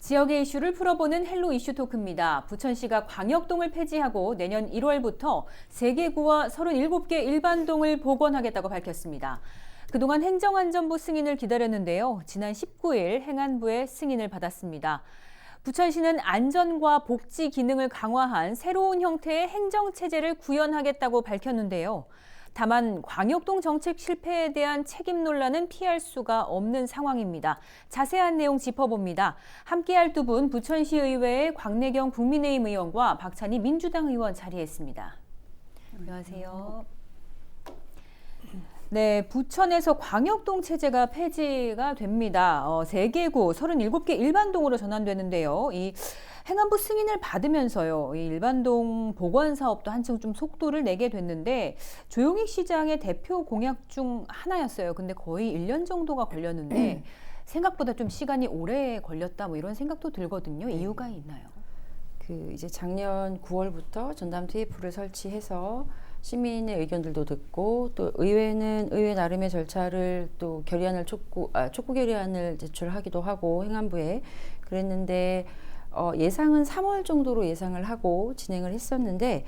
지역의 이슈를 풀어보는 헬로 이슈 토크입니다. 부천시가 광역동을 폐지하고 내년 1월부터 3개 구와 37개 일반동을 복원하겠다고 밝혔습니다. 그동안 행정안전부 승인을 기다렸는데요. 지난 19일 행안부의 승인을 받았습니다. 부천시는 안전과 복지 기능을 강화한 새로운 형태의 행정체제를 구현하겠다고 밝혔는데요. 다만 광역동 정책 실패에 대한 책임 논란은 피할 수가 없는 상황입니다. 자세한 내용 짚어봅니다. 함께할 두 분 부천시 의회의 광내경 국민의힘 의원과 박찬희 민주당 의원 자리했습니다. 안녕하세요. 네, 부천에서 광역동 체제가 폐지가 됩니다. 3개구 37개 일반동으로 전환되는데요. 이 행안부 승인을 받으면서요, 이 일반동 복원 사업도 한층 좀 속도를 내게 됐는데 조용익 시장의 대표 공약 중 하나였어요. 근데 거의 1년 정도가 걸렸는데 생각보다 좀 시간이 오래 걸렸다 뭐 이런 생각도 들거든요. 이유가 있나요? 이제 작년 9월부터 전담 TF를 설치해서 시민의 의견들도 듣고 또 의회는 의회 나름의 절차를 또 촉구 결의안을 제출하기도 하고 행안부에 그랬는데 예상은 3월 정도로 예상을 하고 진행을 했었는데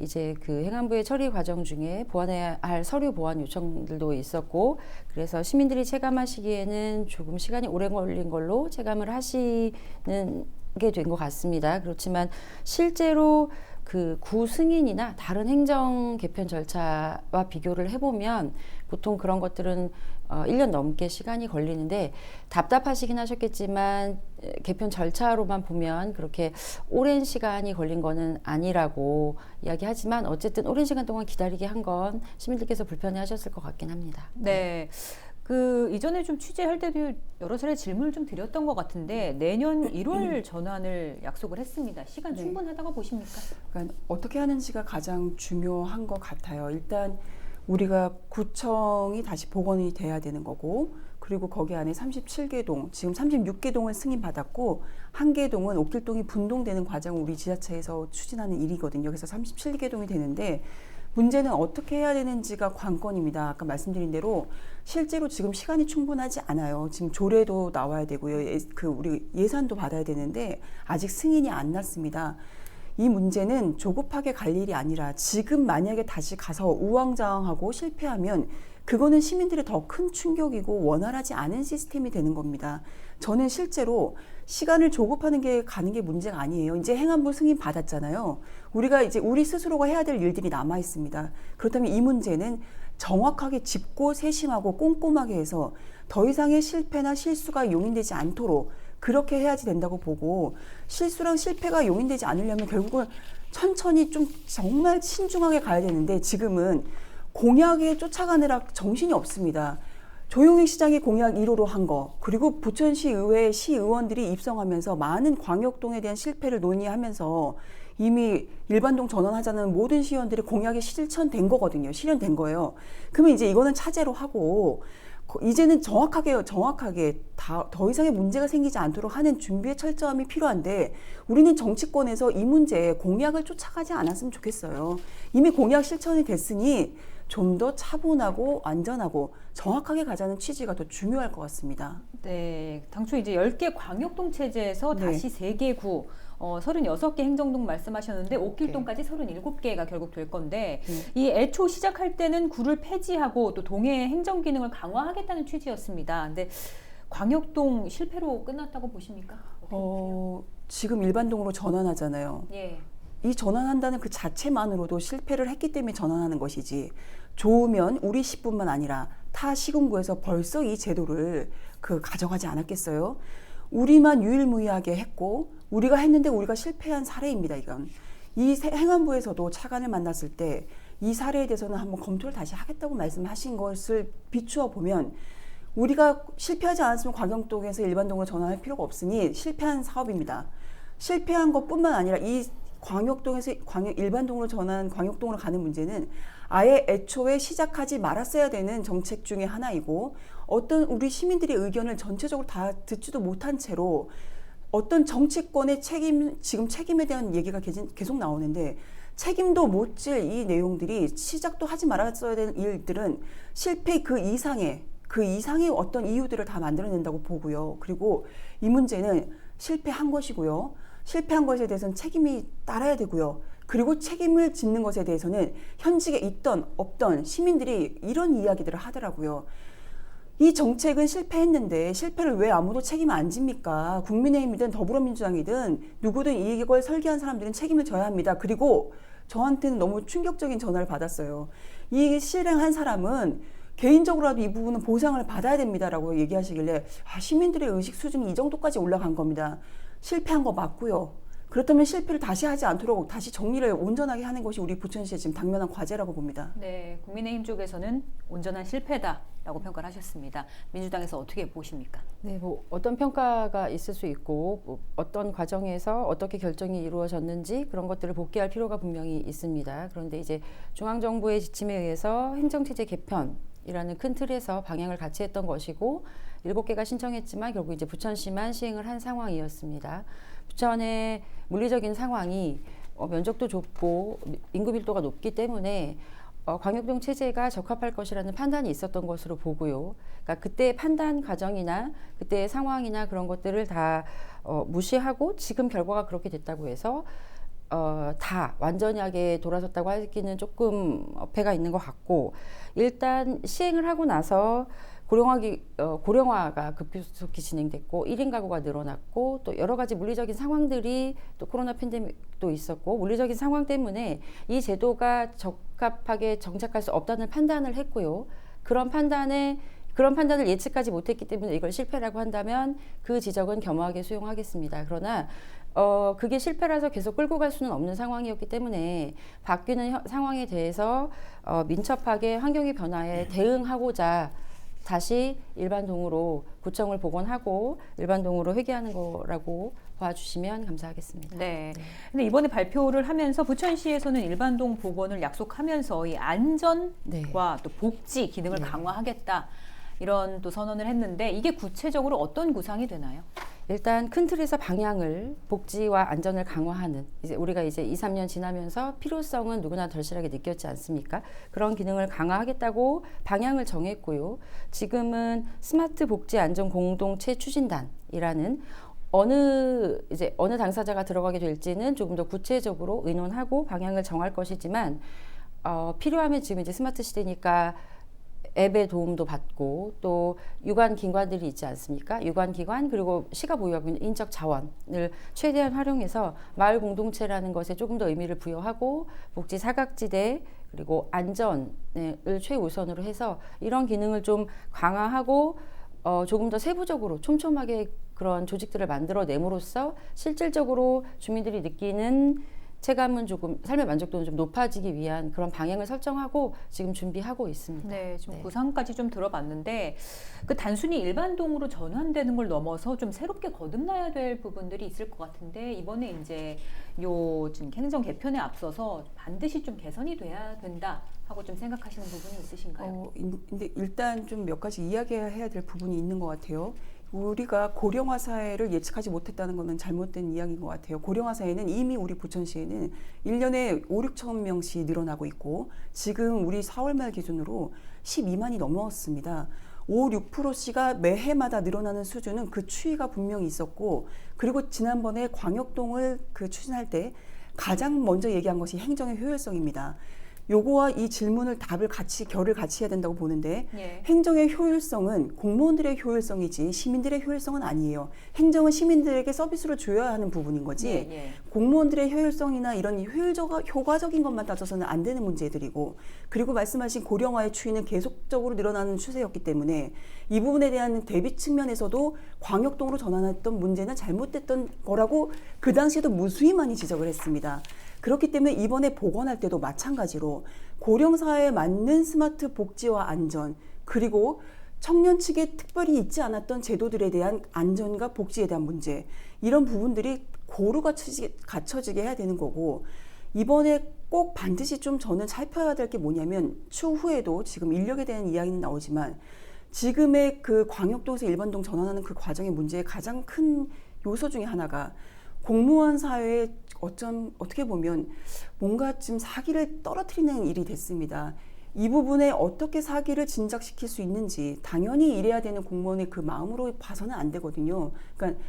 이제 그 행안부의 처리 과정 중에 보완해야 할 서류 보완 요청들도 있었고 그래서 시민들이 체감하시기에는 조금 시간이 오래 걸린 걸로 체감을 하시는 게 된 것 같습니다. 그렇지만 실제로 그 구승인이나 다른 행정 개편 절차와 비교를 해보면 보통 그런 것들은 1년 넘게 시간이 걸리는데 답답하시긴 하셨겠지만 개편 절차로만 보면 그렇게 오랜 시간이 걸린 거는 아니라고 이야기하지만 어쨌든 오랜 시간 동안 기다리게 한 건 시민들께서 불편해 하셨을 것 같긴 합니다. 네. 이전에 좀 취재할 때도 여러 차례 질문을 좀 드렸던 것 같은데 내년 1월 전환을 약속을 했습니다. 시간 충분하다고 보십니까? 그러니까 어떻게 하는지가 가장 중요한 것 같아요. 일단 우리가 구청이 다시 복원이 돼야 되는 거고 그리고 거기 안에 37개 동, 지금 36개 동을 승인받았고 1개 동은 옥길동이 분동되는 과정을 우리 지자체에서 추진하는 일이거든요. 그래서 37개 동이 되는데 문제는 어떻게 해야 되는지가 관건입니다. 아까 말씀드린 대로 실제로 지금 시간이 충분하지 않아요. 지금 조례도 나와야 되고요. 우리 예산도 받아야 되는데 아직 승인이 안 났습니다. 이 문제는 조급하게 갈 일이 아니라 지금 만약에 다시 가서 우왕좌왕하고 실패하면 그거는 시민들의 더 큰 충격이고 원활하지 않은 시스템이 되는 겁니다. 저는 실제로 시간을 조급하는 게 가는 게 문제가 아니에요. 이제 행안부 승인 받았잖아요. 우리가 이제 우리 스스로가 해야 될 일들이 남아 있습니다. 그렇다면 이 문제는 정확하게 짚고 세심하고 꼼꼼하게 해서 더 이상의 실패나 실수가 용인되지 않도록 그렇게 해야지 된다고 보고 실수랑 실패가 용인되지 않으려면 결국은 천천히 좀 정말 신중하게 가야 되는데 지금은 공약에 쫓아가느라 정신이 없습니다. 조용익 시장이 공약 1호로 한 거 그리고 부천시 의회 시의원들이 입성하면서 많은 광역동에 대한 실패를 논의하면서 이미 일반동 전환하자는 모든 시의원들의 공약이 실천된 거거든요. 실현된 거예요. 그러면 이제 이거는 차제로 하고 이제는 정확하게 더 이상의 문제가 생기지 않도록 하는 준비의 철저함이 필요한데 우리는 정치권에서 이 문제에 공약을 쫓아가지 않았으면 좋겠어요. 이미 공약 실천이 됐으니 좀 더 차분하고 안전하고 정확하게 가자는 취지가 더 중요할 것 같습니다. 네, 당초 이제 10개 광역동 체제에서 다시 3개 구, 36개 행정동 말씀하셨는데 옥길동까지 37개가 결국 될 건데 이 애초 시작할 때는 구를 폐지하고 또 동해 행정 기능을 강화하겠다는 취지였습니다. 근데 광역동 실패로 끝났다고 보십니까? 지금 일반동으로 전환하잖아요. 예. 이 전환한다는 그 자체만으로도 실패를 했기 때문에 전환하는 것이지 좋으면 우리 시뿐만 아니라 타 시군구에서 벌써 이 제도를 가져가지 않았겠어요? 우리만 유일무이하게 했고 우리가 했는데 우리가 실패한 사례입니다. 이건 이 행안부에서도 차관을 만났을 때 이 사례에 대해서는 한번 검토를 다시 하겠다고 말씀하신 것을 비추어 보면 우리가 실패하지 않았으면 광역동에서 일반동으로 전환할 필요가 없으니 실패한 사업입니다. 실패한 것뿐만 아니라 이 광역동에서 일반동으로 전환 광역동으로 가는 문제는 아예 애초에 시작하지 말았어야 되는 정책 중에 하나이고 어떤 우리 시민들의 의견을 전체적으로 다 듣지도 못한 채로 어떤 정치권의 지금 책임에 대한 얘기가 계속 나오는데 책임도 못 질 이 내용들이 시작도 하지 말았어야 되는 일들은 실패 그 이상의 어떤 이유들을 다 만들어낸다고 보고요. 그리고 이 문제는 실패한 것이고요. 실패한 것에 대해서는 책임이 따라야 되고요. 그리고 책임을 짓는 것에 대해서는 현직에 있던 없던 시민들이 이런 이야기들을 하더라고요. 이 정책은 실패했는데 실패를 왜 아무도 책임을 안 집니까? 국민의힘이든 더불어민주당이든 누구든 이걸 설계한 사람들은 책임을 져야 합니다. 그리고 저한테는 너무 충격적인 전화를 받았어요. 이 실행한 사람은 개인적으로라도 이 부분은 보상을 받아야 됩니다라고 얘기하시길래 시민들의 의식 수준이 이 정도까지 올라간 겁니다. 실패한 거 맞고요. 그렇다면 실패를 다시 하지 않도록 다시 정리를 온전하게 하는 것이 우리 부천시의 지금 당면한 과제라고 봅니다. 네, 국민의힘 쪽에서는 온전한 실패다라고 평가를 하셨습니다. 민주당에서 어떻게 보십니까? 네, 뭐 어떤 평가가 있을 수 있고 뭐 어떤 과정에서 어떻게 결정이 이루어졌는지 그런 것들을 복귀할 필요가 분명히 있습니다. 그런데 이제 중앙정부의 지침에 의해서 행정체제 개편이라는 큰 틀에서 방향을 같이 했던 것이고 7개가 신청했지만 결국 이제 부천시만 시행을 한 상황이었습니다. 부천의 물리적인 상황이 면적도 좁고 인구 밀도가 높기 때문에 광역동 체제가 적합할 것이라는 판단이 있었던 것으로 보고요. 그러니까 그때의 판단 과정이나 그때의 상황이나 그런 것들을 다 무시하고 지금 결과가 그렇게 됐다고 해서 다 완전하게 돌아섰다고 하기는 조금 어폐가 있는 것 같고, 일단 시행을 하고 나서 고령화가 급속히 진행됐고 1인 가구가 늘어났고 또 여러 가지 물리적인 상황들이 또 코로나 팬데믹도 있었고 물리적인 상황 때문에 이 제도가 적합하게 정착할 수 없다는 판단을 했고요. 그런 판단을 예측하지 못했기 때문에 이걸 실패라고 한다면 그 지적은 겸허하게 수용하겠습니다. 그러나 그게 실패라서 계속 끌고 갈 수는 없는 상황이었기 때문에 바뀌는 상황에 대해서 민첩하게 환경의 변화에 대응하고자 다시 일반동으로 구청을 복원하고 일반동으로 회귀하는 거라고 봐주시면 감사하겠습니다. 네. 근데 이번에 발표를 하면서 부천시에서는 일반동 복원을 약속하면서 이 안전과 네. 또 복지 기능을 강화하겠다. 이런 또 선언을 했는데 이게 구체적으로 어떤 구상이 되나요? 일단 큰 틀에서 방향을 복지와 안전을 강화하는, 이제 우리가 이제 2, 3년 지나면서 필요성은 누구나 덜실하게 느꼈지 않습니까? 그런 기능을 강화하겠다고 방향을 정했고요. 지금은 스마트 복지 안전 공동체 추진단이라는 어느 당사자가 들어가게 될지는 조금 더 구체적으로 의논하고 방향을 정할 것이지만 필요하면 지금 이제 스마트 시대니까 앱의 도움도 받고 또 유관기관들이 있지 않습니까? 유관기관 그리고 시가 보유하고 있는 인적 자원을 최대한 활용해서 마을 공동체라는 것에 조금 더 의미를 부여하고 복지 사각지대 그리고 안전을 최우선으로 해서 이런 기능을 좀 강화하고 조금 더 세부적으로 촘촘하게 그런 조직들을 만들어냄으로써 실질적으로 주민들이 느끼는 체감은 조금 삶의 만족도는 좀 높아지기 위한 그런 방향을 설정하고 지금 준비하고 있습니다. 네, 좀 구상까지 좀 들어봤는데 그 단순히 일반동으로 전환되는 걸 넘어서 좀 새롭게 거듭나야 될 부분들이 있을 것 같은데 이번에 이제 요 지금 행정 개편에 앞서서 반드시 좀 개선이 돼야 된다 하고 좀 생각하시는 부분이 있으신가요? 근데 일단 좀 몇 가지 이야기해야 될 부분이 있는 것 같아요. 우리가 고령화 사회를 예측하지 못했다는 것은 잘못된 이야기인 것 같아요. 고령화 사회는 이미 우리 부천시에는 1년에 5, 6천 명씩 늘어나고 있고 지금 우리 4월 말 기준으로 12만이 넘었습니다. 5, 6%씩가 매해마다 늘어나는 수준은 그 추이가 분명히 있었고, 그리고 지난번에 광역동을 추진할 때 가장 먼저 얘기한 것이 행정의 효율성입니다. 요거와 이 질문을 결을 같이 해야 된다고 보는데 행정의 효율성은 공무원들의 효율성이지 시민들의 효율성은 아니에요. 행정은 시민들에게 서비스를 줘야 하는 부분인 거지 공무원들의 효율성이나 이런 효과적인 것만 따져서는 안 되는 문제들이고, 그리고 말씀하신 고령화의 추이는 계속적으로 늘어나는 추세였기 때문에 이 부분에 대한 대비 측면에서도 광역동으로 전환했던 문제는 잘못됐던 거라고 그 당시에도 무수히 많이 지적을 했습니다. 그렇기 때문에 이번에 복원할 때도 마찬가지로 고령사회에 맞는 스마트 복지와 안전, 그리고 청년 측에 특별히 있지 않았던 제도들에 대한 안전과 복지에 대한 문제, 이런 부분들이 고루가 갖춰지게 해야 되는 거고, 이번에 꼭 반드시 좀 저는 살펴야 될 게 뭐냐면 추후에도 지금 인력에 대한 이야기는 나오지만 지금의 그 광역동에서 일반동 전환하는 그 과정의 문제의 가장 큰 요소 중에 하나가 공무원 사회에 어떻게 보면 뭔가 지금 사기를 떨어뜨리는 일이 됐습니다. 이 부분에 어떻게 사기를 진작시킬 수 있는지 당연히 이래야 되는 공무원의 그 마음으로 봐서는 안 되거든요. 그러니까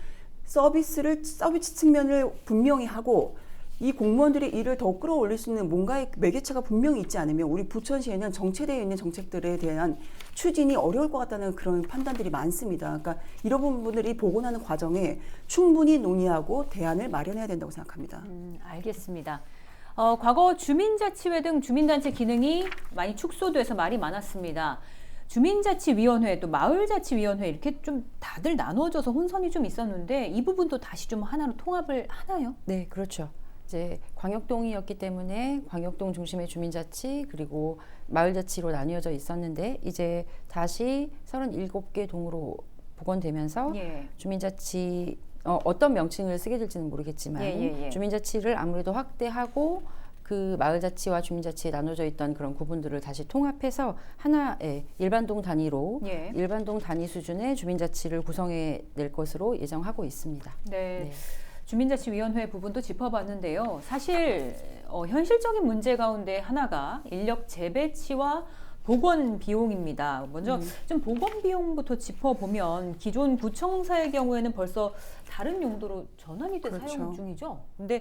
서비스 측면을 분명히 하고 이 공무원들의 일을 더 끌어올릴 수 있는 뭔가의 매개체가 분명히 있지 않으면 우리 부천시에는 정체되어 있는 정책들에 대한 추진이 어려울 것 같다는 그런 판단들이 많습니다. 그러니까 이런 부분들이 복원하는 과정에 충분히 논의하고 대안을 마련해야 된다고 생각합니다. 알겠습니다. 과거 주민자치회 등 주민단체 기능이 많이 축소돼서 말이 많았습니다. 주민자치위원회 또 마을자치위원회 이렇게 좀 다들 나누어져서 혼선이 좀 있었는데 이 부분도 다시 좀 하나로 통합을 하나요? 네, 그렇죠. 이제 광역동이었기 때문에 광역동 중심의 주민자치 그리고 마을자치로 나뉘어져 있었는데 이제 다시 37개 동으로 복원되면서 예. 주민자치 어떤 명칭을 쓰게 될지는 모르겠지만 주민자치를 아무래도 확대하고 그 마을자치와 주민자치에 나눠져 있던 그런 구분들을 다시 통합해서 하나의 일반동 단위로 일반동 단위 수준의 주민자치를 구성해 낼 것으로 예정하고 있습니다. 네. 주민자치위원회 부분도 짚어봤는데요. 사실 현실적인 문제 가운데 하나가 인력 재배치와 복원 비용입니다. 먼저 좀 복원 비용부터 짚어보면 기존 구청사의 경우에는 벌써 다른 용도로 전환이 돼 그렇죠. 사용 중이죠. 근데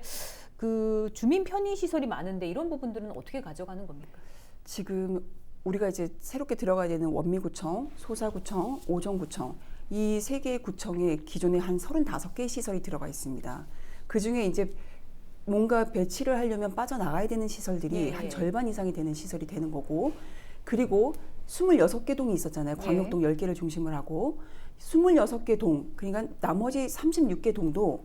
그 주민 편의 시설이 많은데 이런 부분들은 어떻게 가져가는 겁니까? 지금 우리가 이제 새롭게 들어가야 되는 원미구청, 소사구청, 오정구청 이 세 개의 구청에 기존에 한 35개의 시설이 들어가 있습니다. 그중에 이제 뭔가 배치를 하려면 빠져나가야 되는 시설들이 한 절반 이상이 되는 시설이 되는 거고 그리고 26개 동이 있었잖아요. 광역동 10개를 중심으로 하고 26개 동 그러니까 나머지 36개 동도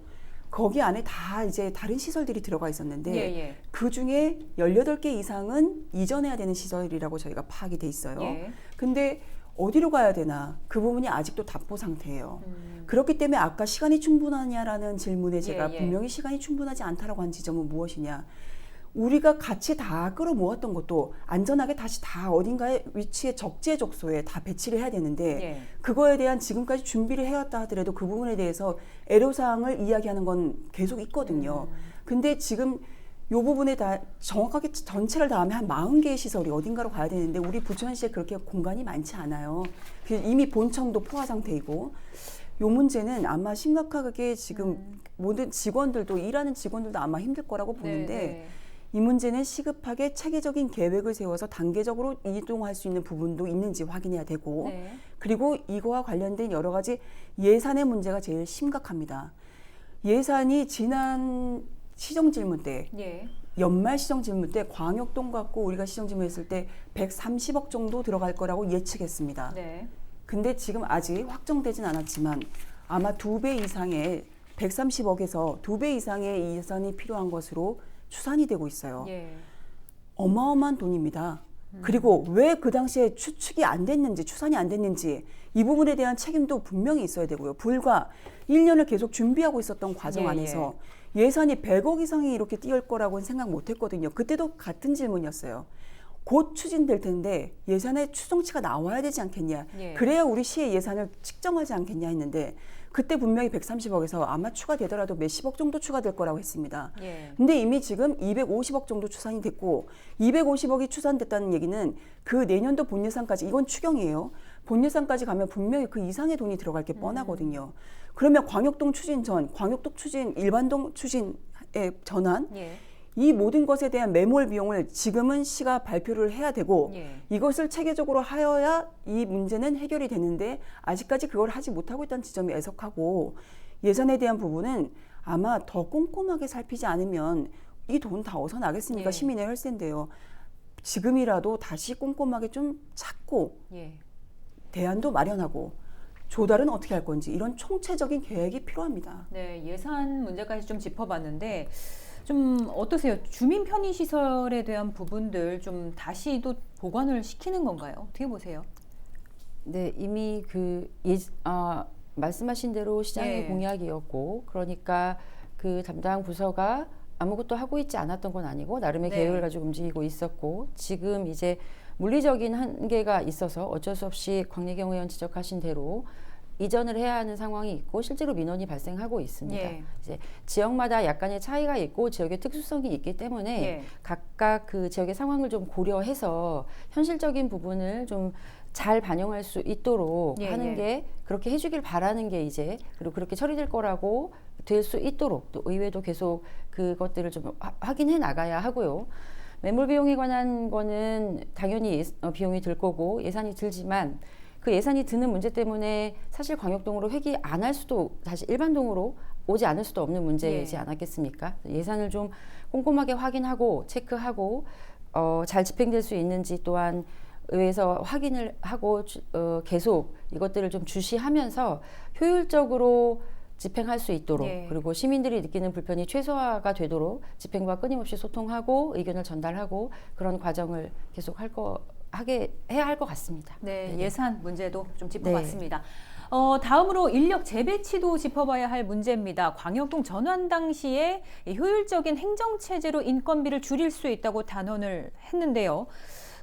거기 안에 다 이제 다른 시설들이 들어가 있었는데 그중에 18개 이상은 이전해야 되는 시설이라고 저희가 파악이 돼 있어요. 근데 어디로 가야 되나 그 부분이 아직도 답보 상태예요. 그렇기 때문에 아까 시간이 충분하냐라는 질문에 제가 분명히 시간이 충분하지 않다라고 한 지점은 무엇이냐. 우리가 같이 다 끌어모았던 것도 안전하게 다시 다 어딘가에 위치에 적재적소에 다 배치를 해야 되는데 그거에 대한 지금까지 준비를 해왔다 하더라도 그 부분에 대해서 애로사항을 이야기하는 건 계속 있거든요. 근데 지금 이 부분에 다 정확하게 전체를 다 하면 한 40개의 시설이 어딘가로 가야 되는데 우리 부천시에 그렇게 공간이 많지 않아요. 이미 본청도 포화 상태이고 이 문제는 아마 심각하게 지금 모든 직원들도 일하는 직원들도 아마 힘들 거라고 보는데 이 문제는 시급하게 체계적인 계획을 세워서 단계적으로 이동할 수 있는 부분도 있는지 확인해야 되고 그리고 이거와 관련된 여러 가지 예산의 문제가 제일 심각합니다. 예산이 지난 시정질문 때 연말 시정질문 때 광역동 갖고 우리가 시정질문했을 때 130억 정도 들어갈 거라고 예측했습니다. 근데 지금 아직 확정되진 않았지만 아마 2배 이상의 130억에서 2배 이상의 예산이 필요한 것으로 추산이 되고 있어요. 어마어마한 돈입니다. 그리고 왜 그 당시에 추측이 안 됐는지 추산이 안 됐는지 이 부분에 대한 책임도 분명히 있어야 되고요. 불과 1년을 계속 준비하고 있었던 과정 안에서 예산이 100억 이상이 이렇게 뛰어올 거라고는 생각 못 했거든요. 그때도 같은 질문이었어요. 곧 추진될 텐데 예산의 추정치가 나와야 되지 않겠냐. 그래야 우리 시의 예산을 측정하지 않겠냐 했는데 그때 분명히 130억에서 아마 추가되더라도 몇십억 정도 추가될 거라고 했습니다. 근데 이미 지금 250억 정도 추산이 됐고 250억이 추산됐다는 얘기는 그 내년도 본예산까지 이건 추경이에요. 본예산까지 가면 분명히 그 이상의 돈이 들어갈 게 뻔하거든요. 그러면 광역동 추진 전, 광역동 추진, 일반동 추진의 전환 이 모든 것에 대한 매몰 비용을 지금은 시가 발표를 해야 되고 이것을 체계적으로 하여야 이 문제는 해결이 되는데 아직까지 그걸 하지 못하고 있다는 지점이 애석하고 예산에 대한 부분은 아마 더 꼼꼼하게 살피지 않으면 이 돈 다 어디서 나겠습니까? 시민의 혈세인데요. 지금이라도 다시 꼼꼼하게 좀 찾고 대안도 마련하고 조달은 어떻게 할 건지 이런 총체적인 계획이 필요합니다. 네, 예산 문제까지 좀 짚어봤는데 좀 어떠세요? 주민 편의 시설에 대한 부분들 좀 다시 또 보완을 시키는 건가요? 어떻게 보세요? 네, 이미 말씀하신 대로 시장의 공약이었고 그러니까 그 담당 부서가 아무것도 하고 있지 않았던 건 아니고 나름의 계획을 가지고 움직이고 있었고 지금 이제 물리적인 한계가 있어서 어쩔 수 없이 광래경 의원 지적하신 대로 이전을 해야 하는 상황이 있고 실제로 민원이 발생하고 있습니다. 이제 지역마다 약간의 차이가 있고 지역의 특수성이 있기 때문에 각각 그 지역의 상황을 좀 고려해서 현실적인 부분을 좀 잘 반영할 수 있도록 예, 하는 예. 게 그렇게 해주길 바라는 게 이제 그리고 그렇게 처리될 거라고 될 수 있도록 또 의회도 계속 그것들을 좀 확인해 나가야 하고요. 매몰 비용에 관한 거는 당연히 비용이 들 거고 예산이 들지만 그 예산이 드는 문제 때문에 사실 광역동으로 회귀 안 할 수도 다시 일반동으로 오지 않을 수도 없는 문제이지 예. 않았겠습니까? 예산을 좀 꼼꼼하게 확인하고 체크하고 잘 집행될 수 있는지 또한 의회에서 확인을 하고 계속 이것들을 좀 주시하면서 효율적으로 집행할 수 있도록 예. 그리고 시민들이 느끼는 불편이 최소화가 되도록 집행부와 끊임없이 소통하고 의견을 전달하고 그런 과정을 계속 해야 할 것 같습니다. 네, 네. 예산 문제도 좀 짚어봤습니다. 다음으로 인력 재배치도 짚어봐야 할 문제입니다. 광역동 전환 당시에 이 효율적인 행정체제로 인건비를 줄일 수 있다고 단언을 했는데요.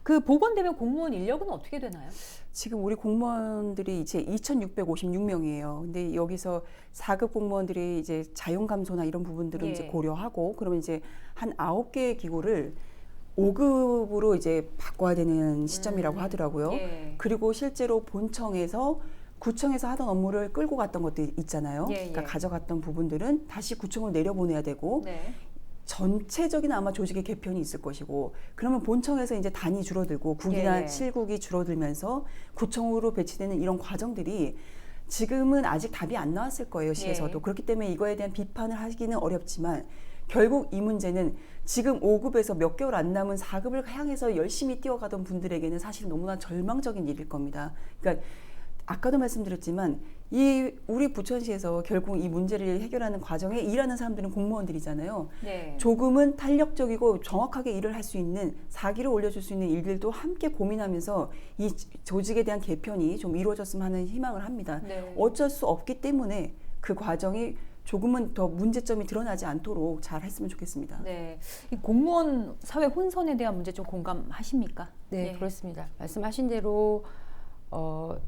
그 복원되면 공무원 인력은 어떻게 되나요? 지금 우리 공무원들이 이제 2,656명이에요. 근데 여기서 4급 공무원들이 이제 자용 감소나 이런 부분들은 예. 이제 고려하고 그러면 이제 한 9개의 기구를 5급으로 이제 바꿔야 되는 시점이라고 하더라고요. 예. 그리고 실제로 본청에서 구청에서 하던 업무를 끌고 갔던 것도 있잖아요. 예, 그러니까 예. 가져갔던 부분들은 다시 구청으로 내려보내야 되고 네. 전체적인 아마 조직의 개편이 있을 것이고 그러면 본청에서 이제 단이 줄어들고 국이나 예. 실국이 줄어들면서 구청으로 배치되는 이런 과정들이 지금은 아직 답이 안 나왔을 거예요, 시에서도. 예. 그렇기 때문에 이거에 대한 비판을 하기는 어렵지만 결국 이 문제는 지금 5급에서 몇 개월 안 남은 4급을 향해서 열심히 뛰어가던 분들에게는 사실 너무나 절망적인 일일 겁니다. 그러니까 아까도 말씀드렸지만 이 우리 부천시에서 결국 이 문제를 해결하는 과정에 일하는 사람들은 공무원들이잖아요. 네. 조금은 탄력적이고 정확하게 일을 할 수 있는 사기를 올려줄 수 있는 일들도 함께 고민하면서 이 조직에 대한 개편이 좀 이루어졌으면 하는 희망을 합니다. 네. 어쩔 수 없기 때문에 그 과정이 조금은 더 문제점이 드러나지 않도록 잘 했으면 좋겠습니다. 네. 이 공무원 사회 혼선에 대한 문제 좀 공감하십니까? 네, 그렇습니다. 말씀하신 대로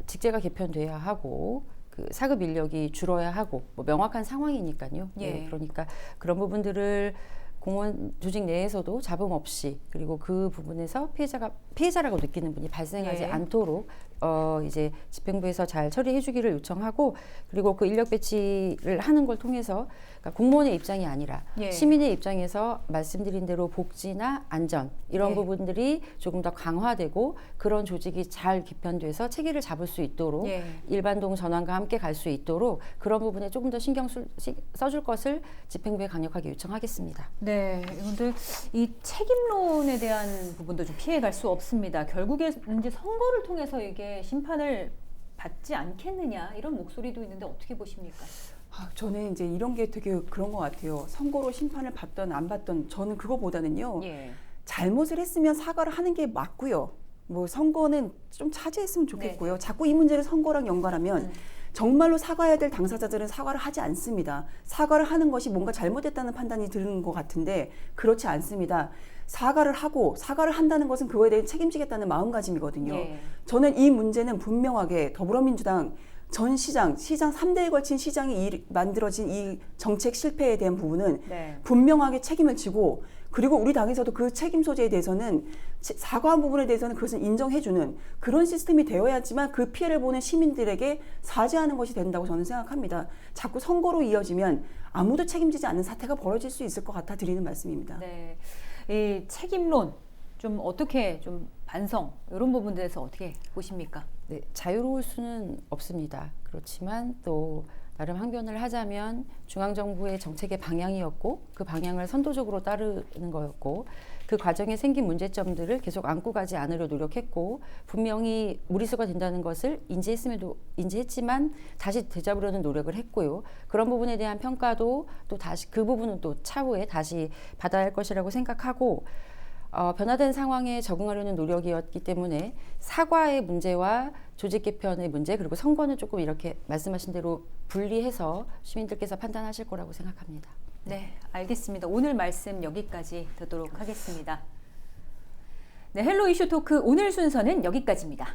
직제가 개편돼야 하고 그 사급 인력이 줄어야 하고 뭐 명확한 상황이니까요. 예. 네, 그러니까 그런 부분들을 공무원 조직 내에서도 잡음 없이 그리고 그 부분에서 피해자라고 느끼는 분이 발생하지 예. 않도록 이제 집행부에서 잘 처리해주기를 요청하고 그리고 그 인력 배치를 하는 걸 통해서 그러니까 공무원의 입장이 아니라 예. 시민의 입장에서 말씀드린 대로 복지나 안전 이런 예. 부분들이 조금 더 강화되고 그런 조직이 잘 개편돼서 체계를 잡을 수 있도록 예. 일반동 전환과 함께 갈 수 있도록 그런 부분에 조금 더 신경 써줄 것을 집행부에 강력하게 요청하겠습니다. 네, 그런데 이 책임론에 대한 부분도 좀 피해갈 수 없습니다. 결국에 이제 선거를 통해서 이게 심판을 받지 않겠느냐 이런 목소리도 있는데 어떻게 보십니까? 저는 이제 이런 게 되게 그런 것 같아요. 선거로 심판을 받던 안 받던 저는 그거보다는요. 예. 잘못을 했으면 사과를 하는 게 맞고요. 뭐 선거는 좀 차지했으면 좋겠고요. 네. 자꾸 이 문제를 선거랑 연관하면 정말로 사과해야 될 당사자들은 사과를 하지 않습니다. 사과를 하는 것이 뭔가 잘못했다는 판단이 드는 것 같은데 그렇지 않습니다. 사과를 하고 사과를 한다는 것은 그거에 대해 책임지겠다는 마음가짐이거든요. 예. 저는 이 문제는 분명하게 더불어민주당 전 시장 3대에 걸친 시장이 만들어진 이 정책 실패에 대한 부분은 네. 분명하게 책임을 지고 그리고 우리 당에서도 그 책임 소재에 대해서는 사과한 부분에 대해서는 그것을 인정해주는 그런 시스템이 되어야지만 그 피해를 보는 시민들에게 사죄하는 것이 된다고 저는 생각합니다. 자꾸 선거로 이어지면 아무도 책임지지 않는 사태가 벌어질 수 있을 것 같아 드리는 말씀입니다. 네. 이 책임론 좀 어떻게 좀 반성 이런 부분들에서 어떻게 보십니까? 네, 자유로울 수는 없습니다. 그렇지만 또 나름 항변을 하자면 중앙정부의 정책의 방향이었고 그 방향을 선도적으로 따르는 거였고 그 과정에 생긴 문제점들을 계속 안고 가지 않으려 노력했고 분명히 무리수가 된다는 것을 인지했지만 다시 되잡으려는 노력을 했고요. 그런 부분에 대한 평가도 또 다시 그 부분은 또 차후에 다시 받아야 할 것이라고 생각하고 변화된 상황에 적응하려는 노력이었기 때문에 사과의 문제와 조직 개편의 문제 그리고 선거는 조금 이렇게 말씀하신 대로 분리해서 시민들께서 판단하실 거라고 생각합니다. 네, 알겠습니다. 오늘 말씀 여기까지 듣도록 하겠습니다. 네, 헬로 이슈 토크 오늘 순서는 여기까지입니다.